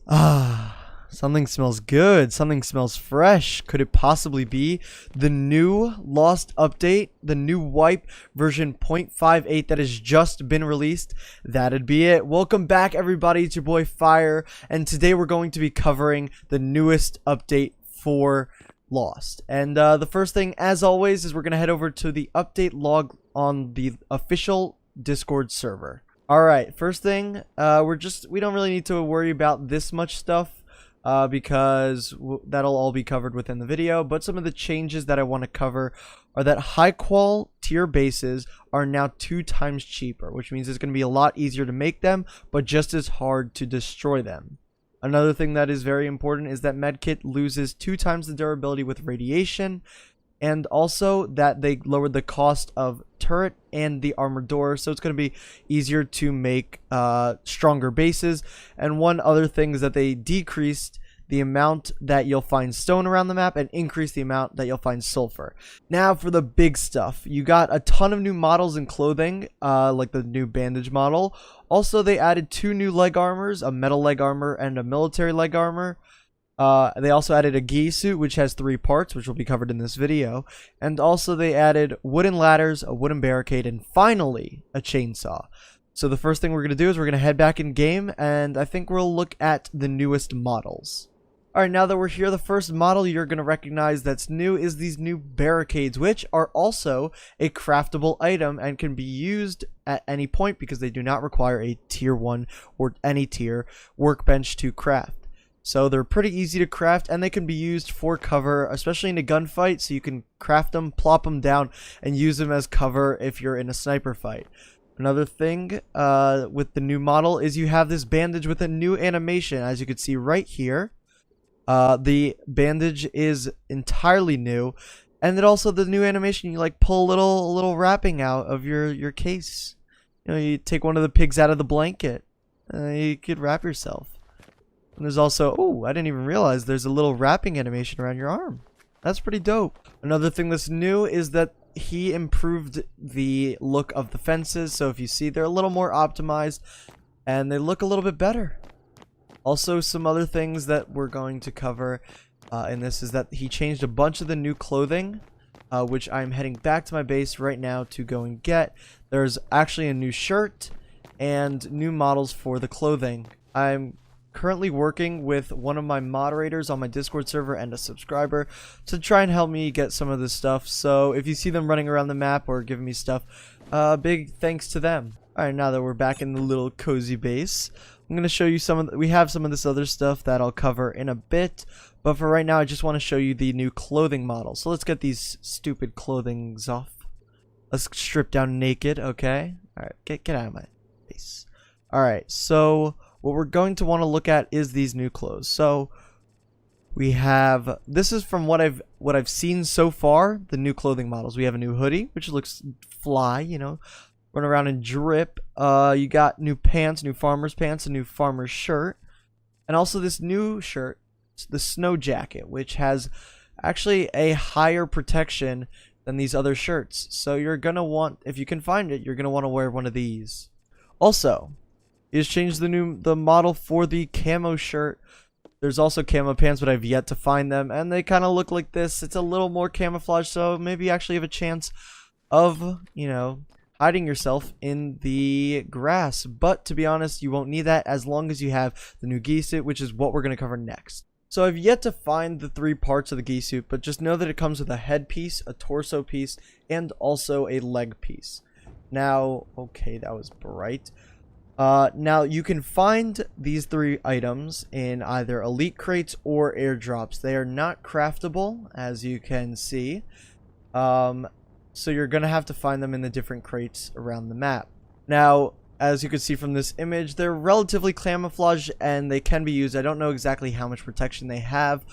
Something smells good. Something smells fresh. Could it possibly be the new Lost update? The new wipe version 0.58 that has just been released? That'd be it. Welcome back, everybody. It's your boy Fyre, and today we're going to be covering the newest update for Lost. And the first thing, as always, is we're going to head over to the update log on the official Discord server. Alright, first thing, we don't really need to worry about this much stuff because that'll all be covered within the video, but some of the changes that I want to cover are that high qual tier bases are now 2 times cheaper, which means it's going to be a lot easier to make them, but just as hard to destroy them. Another thing that is very important is that medkit loses 2 times the durability with radiation, and also that they lowered the cost of turret and the armored door, so it's going to be easier to make stronger bases. And one other thing is that they decreased the amount that you'll find stone around the map and increased the amount that you'll find sulfur. Now for the big stuff, you got a ton of new models and clothing, like the new bandage model. Also, they added 2 new leg armors, a metal leg armor and a military leg armor. They also added a gi suit, which has 3 parts, which will be covered in this video. And also they added wooden ladders, a wooden barricade, and finally a chainsaw. So the first thing we're going to do is we're going to head back in game, and I think we'll look at the newest models. Alright, now that we're here, the first model you're going to recognize that's new is these new barricades, which are also a craftable item and can be used at any point because they do not require a tier 1 or any tier workbench to craft. So they're pretty easy to craft, and they can be used for cover, especially in a gunfight, so you can craft them, plop them down, and use them as cover if you're in a sniper fight. Another thing with the new model is you have this bandage with a new animation. As you can see right here, the bandage is entirely new, and then also the new animation, you like pull a little wrapping out of your case. You know, you take one of the pigs out of the blanket, you could wrap yourself. And there's also, oh, I didn't even realize there's a little wrapping animation around your arm. That's pretty dope. Another thing that's new is that he improved the look of the fences. So if you see, they're a little more optimized and they look a little bit better. Also, some other things that we're going to cover in this is that he changed a bunch of the new clothing, which I'm heading back to my base right now to go and get. There's actually a new shirt and new models for the clothing. I'm currently working with one of my moderators on my Discord server and a subscriber to try and help me get some of this stuff. So if you see them running around the map or giving me stuff, big thanks to them. Alright, now that we're back in the little cozy base, I'm going to show you we have some of this other stuff that I'll cover in a bit, but for right now I just want to show you the new clothing model. So let's get these stupid clothings off. Let's strip down naked, okay? Alright, get out of my face. Alright, so what we're going to want to look at is these new clothes. So we have, this is from what I've seen so far, the new clothing models. We have a new hoodie, which looks fly, you know, run around and drip. You got new pants, new farmer's pants, a new farmer's shirt, and also this new shirt, the snow jacket, which has actually a higher protection than these other shirts. So you're gonna want, if you can find it, you're gonna want to wear one of these. Also, he has changed the model for the camo shirt. There's also camo pants, but I've yet to find them, and they kind of look like this. It's a little more camouflage, so maybe you actually have a chance of, you know, hiding yourself in the grass. But to be honest, you won't need that as long as you have the new gi suit, which is what we're going to cover next. So I've yet to find the 3 parts of the gi suit, but just know that it comes with a head piece, a torso piece, and also a leg piece. Now, okay, that was bright. Now you can find these 3 items in either elite crates or airdrops. They are not craftable, as you can see. So you're gonna have to find them in the different crates around the map. Now, as you can see from this image, they're relatively camouflaged and they can be used. I don't know exactly how much protection they have,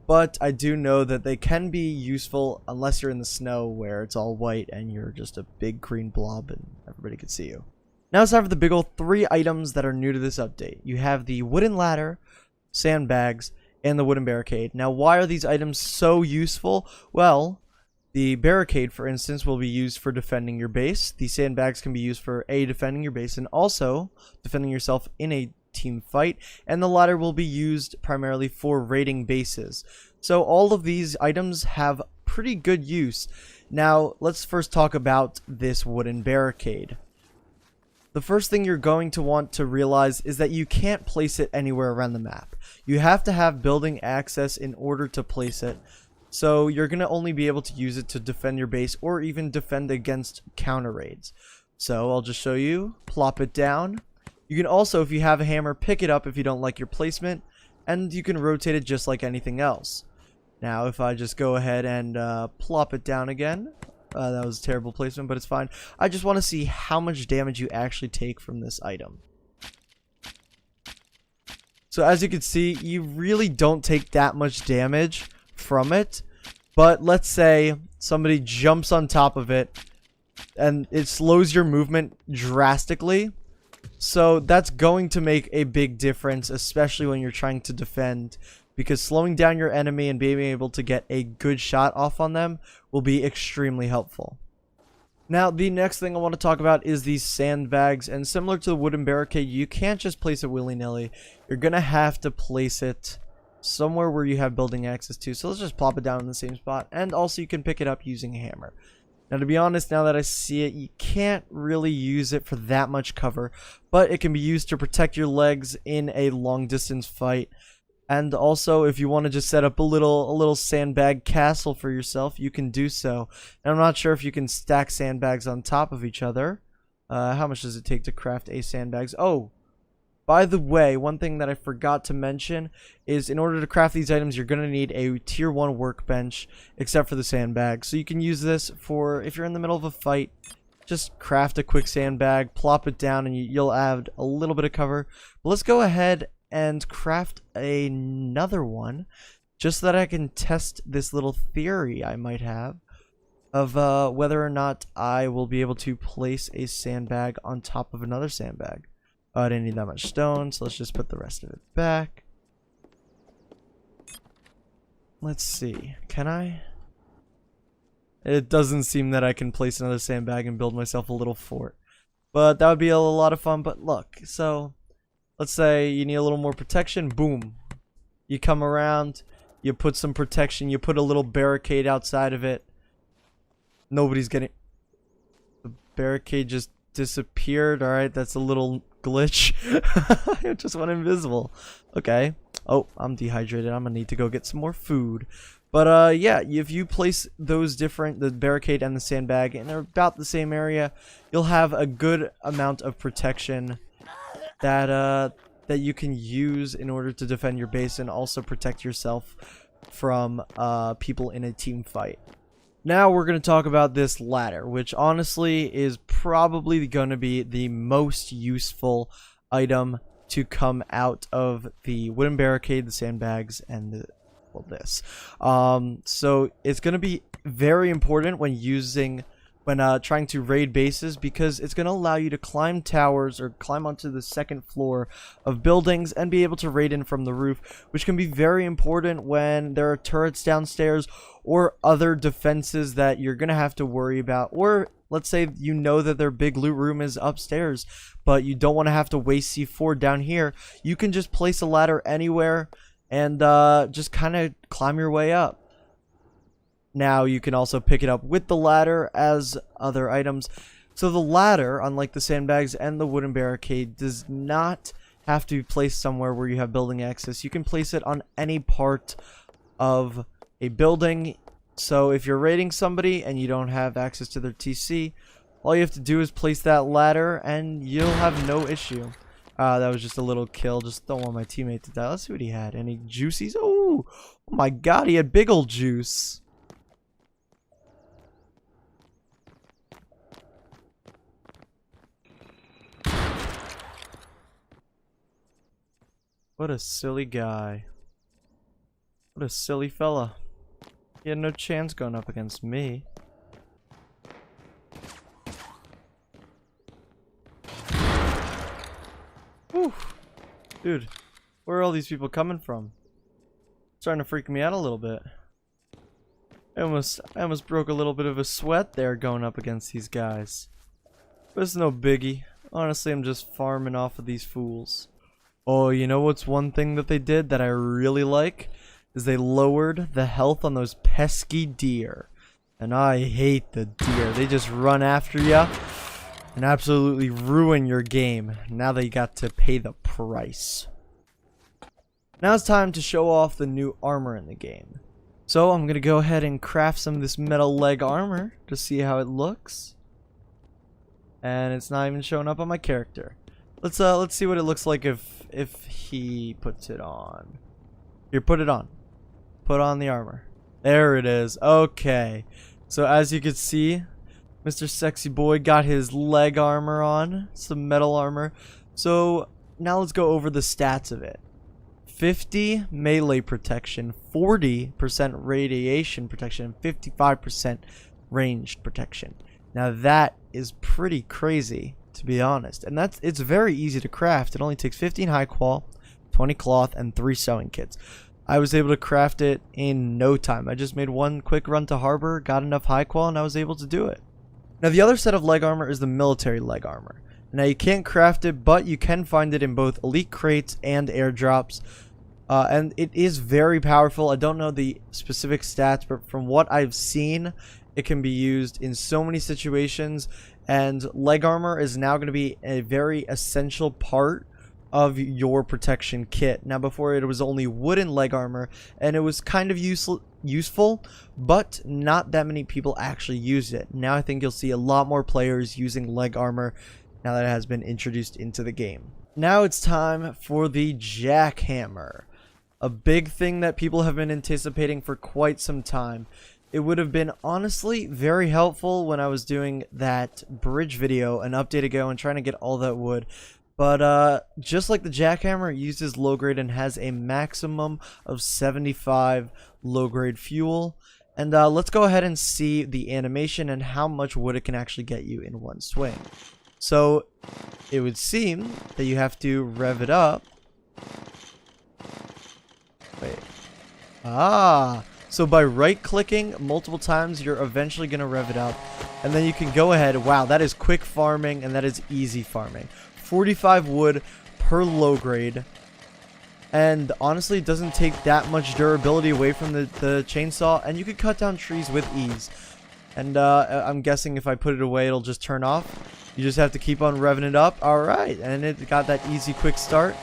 but I do know that they can be useful unless you're in the snow where it's all white and you're just a big green blob and everybody can see you. Now it's time for the big old 3 items that are new to this update. You have the wooden ladder, sandbags, and the wooden barricade. Now, why are these items so useful? Well, the barricade, for instance, will be used for defending your base. The sandbags can be used for defending your base and also defending yourself in a team fight, and the ladder will be used primarily for raiding bases. So all of these items have pretty good use. Now let's first talk about this wooden barricade. The first thing you're going to want to realize is that you can't place it anywhere around the map. You have to have building access in order to place it. So you're going to only be able to use it to defend your base or even defend against counter raids. So I'll just show you. Plop it down. You can also, if you have a hammer, pick it up if you don't like your placement. And you can rotate it just like anything else. Now if I just go ahead and plop it down again. That was a terrible placement, but it's fine. I just want to see how much damage you actually take from this item. So as you can see, you really don't take that much damage from it. But let's say somebody jumps on top of it and it slows your movement drastically. So that's going to make a big difference, especially when you're trying to defend. Because slowing down your enemy and being able to get a good shot off on them will be extremely helpful. Now, the next thing I want to talk about is these sandbags. And similar to the wooden barricade, you can't just place it willy-nilly. You're going to have to place it somewhere where you have building access to. So let's just plop it down in the same spot. And also you can pick it up using a hammer. Now, to be honest, now that I see it, you can't really use it for that much cover. But it can be used to protect your legs in a long-distance fight. And also, if you want to just set up a little sandbag castle for yourself, you can do so. And I'm not sure if you can stack sandbags on top of each other. How much does it take to craft a sandbags? Oh, by the way, one thing that I forgot to mention is in order to craft these items, you're going to need a tier 1 workbench, except for the sandbag. So you can use this for, if you're in the middle of a fight, just craft a quick sandbag, plop it down, and you'll add a little bit of cover. But let's go ahead and craft another one just so that I can test this little theory I might have of whether or not I will be able to place a sandbag on top of another sandbag. I didn't need that much stone, so let's just put the rest of it back. Let's see, can I? It doesn't seem that I can place another sandbag and build myself a little fort, but that would be a lot of fun. But look, so let's say you need a little more protection. Boom. You come around, you put some protection, you put a little barricade outside of it. Nobody's getting... The barricade just disappeared. Alright, that's a little glitch. It just went invisible. Okay. Oh, I'm dehydrated. I'm gonna need to go get some more food. But yeah, if you place those the barricade and the sandbag, and they're about the same area, you'll have a good amount of protection that you can use in order to defend your base and also protect yourself from people in a team fight. Now we're going to talk about this ladder, which honestly is probably going to be the most useful item to come out of the wooden barricade, the sandbags, and the, well, this. So it's going to be very important when trying to raid bases, because it's going to allow you to climb towers or climb onto the second floor of buildings and be able to raid in from the roof, which can be very important when there are turrets downstairs or other defenses that you're going to have to worry about. Or let's say you know that their big loot room is upstairs, but you don't want to have to waste C4 down here. You can just place a ladder anywhere and just kind of climb your way up. Now you can also pick it up with the ladder as other items. So the ladder, unlike the sandbags and the wooden barricade, does not have to be placed somewhere where you have building access. You can place it on any part of a building. So if you're raiding somebody and you don't have access to their TC, all you have to do is place that ladder and you'll have no issue. That was just a little kill. Just don't want my teammate to die. Let's see what he had. Any juicies? Oh my god, he had big old juice. What a silly guy. What a silly fella. He had no chance going up against me. Whew. Dude, where are all these people coming from? It's starting to freak me out a little bit. I almost broke a little bit of a sweat there going up against these guys. But it's no biggie. Honestly, I'm just farming off of these fools. Oh, you know what's one thing that they did that I really like? Is they lowered the health on those pesky deer. And I hate the deer. They just run after you and absolutely ruin your game. Now they got to pay the price. Now it's time to show off the new armor in the game. So I'm going to go ahead and craft some of this metal leg armor to see how it looks. And it's not even showing up on my character. Let's see what it looks like if he puts it on. Here, put it on. Put on the armor. There it is. Okay. So as you can see, Mr. Sexy Boy got his leg armor on, some metal armor. So now let's go over the stats of it. 50 melee protection, 40% radiation protection, and 55% ranged protection. Now that is pretty crazy, to be honest. And it's very easy to craft. It only takes 15 high qual, 20 cloth, and 3 sewing kits. I was able to craft it in no time. I just made one quick run to harbor, got enough high qual, and I was able to do it. Now the other set of leg armor is the military leg armor. Now you can't craft it, but you can find it in both elite crates and airdrops. And it is very powerful. I don't know the specific stats, but from what I've seen, it can be used in so many situations. And leg armor is now going to be a very essential part of your protection kit. Now before it was only wooden leg armor, and it was kind of useful, but not that many people actually used it. Now I think you'll see a lot more players using leg armor now that it has been introduced into the game. Now it's time for the Jackhammer. A big thing that people have been anticipating for quite some time. It would have been honestly very helpful when I was doing that bridge video an update ago and trying to get all that wood. But just like the Jackhammer, it uses low grade and has a maximum of 75 low grade fuel. And let's go ahead and see the animation and how much wood it can actually get you in one swing. So it would seem that you have to rev it up. Wait. So by right clicking multiple times, you're eventually going to rev it up. And then you can go ahead. Wow, that is quick farming and that is easy farming. 45 wood per low grade. And honestly, it doesn't take that much durability away from the chainsaw. And you can cut down trees with ease. And I'm guessing if I put it away, it'll just turn off. You just have to keep on revving it up. Alright, and it got that easy quick start.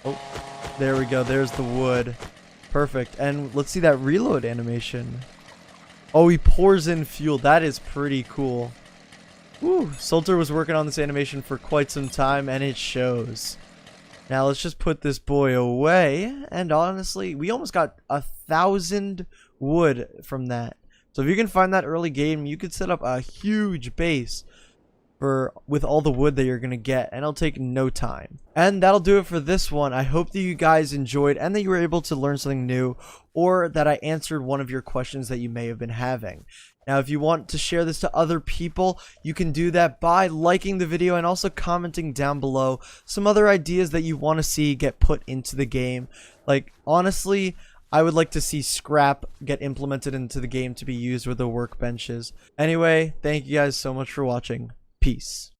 Oh, there we go. There's the wood. Perfect. And let's see that reload animation. Oh, he pours in fuel. That is pretty cool. Woo, Solter was working on this animation for quite some time, and it shows. Now let's just put this boy away. And honestly, we almost got 1,000 wood from that. So if you can find that early game, you could set up a huge base with all the wood that you're going to get, and it'll take no time. And that'll do it for this one. I hope that you guys enjoyed and that you were able to learn something new, or that I answered one of your questions that you may have been having. Now, if you want to share this to other people, you can do that by liking the video and also commenting down below some other ideas that you want to see get put into the game. Like, honestly, I would like to see scrap get implemented into the game to be used with the workbenches. Anyway, thank you guys so much for watching. Peace.